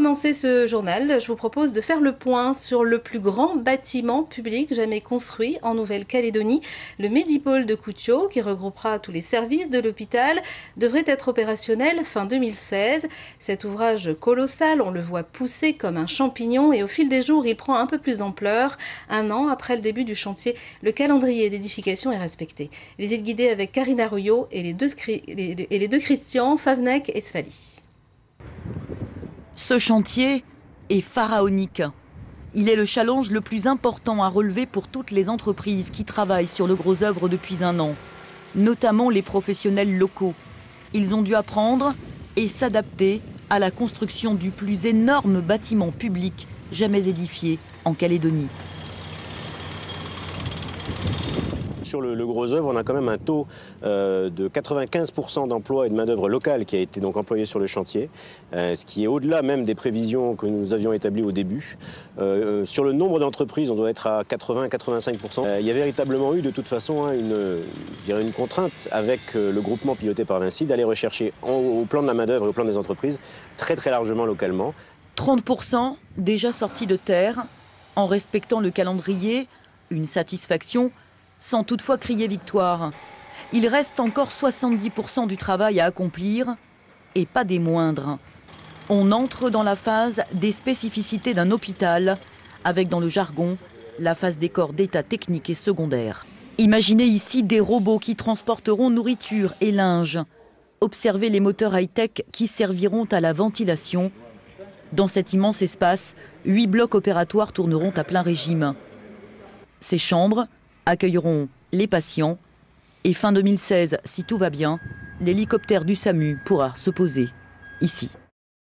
commencer ce journal, je vous propose de faire le point sur le plus grand bâtiment public jamais construit en Nouvelle-Calédonie. Le Médipôle de Koutios, qui regroupera tous les services de l'hôpital, devrait être opérationnel fin 2016. Cet ouvrage colossal, on le voit pousser comme un champignon et au fil des jours, il prend un peu plus d'ampleur. Un an après le début du chantier, le calendrier d'édification est respecté. Visite guidée avec Karine Arroyo et les deux Christian, Favnec et Sfali. Ce chantier est pharaonique. Il est le challenge le plus important à relever pour toutes les entreprises qui travaillent sur le gros œuvre depuis un an, notamment les professionnels locaux. Ils ont dû apprendre et s'adapter à la construction du plus énorme bâtiment public jamais édifié en Calédonie. Sur le gros œuvre, on a quand même un taux de 95% d'emploi et de main-d'œuvre locale qui a été donc employé sur le chantier, ce qui est au-delà même des prévisions que nous avions établies au début. Sur le nombre d'entreprises, on doit être à 80-85%. Il y a véritablement eu de toute façon une contrainte avec le groupement piloté par Vinci d'aller rechercher au plan de la main-d'œuvre et au plan des entreprises très largement localement. 30% déjà sortis de terre, en respectant le calendrier, une satisfaction sans toutefois crier victoire. Il reste encore 70% du travail à accomplir, et pas des moindres. On entre dans la phase des spécificités d'un hôpital, avec dans le jargon la phase des corps d'état technique et secondaire. Imaginez ici des robots qui transporteront nourriture et linge. Observez les moteurs high-tech qui serviront à la ventilation. Dans cet immense espace, 8 blocs opératoires tourneront à plein régime. Ces chambres accueilleront les patients et fin 2016, si tout va bien, l'hélicoptère du SAMU pourra se poser ici.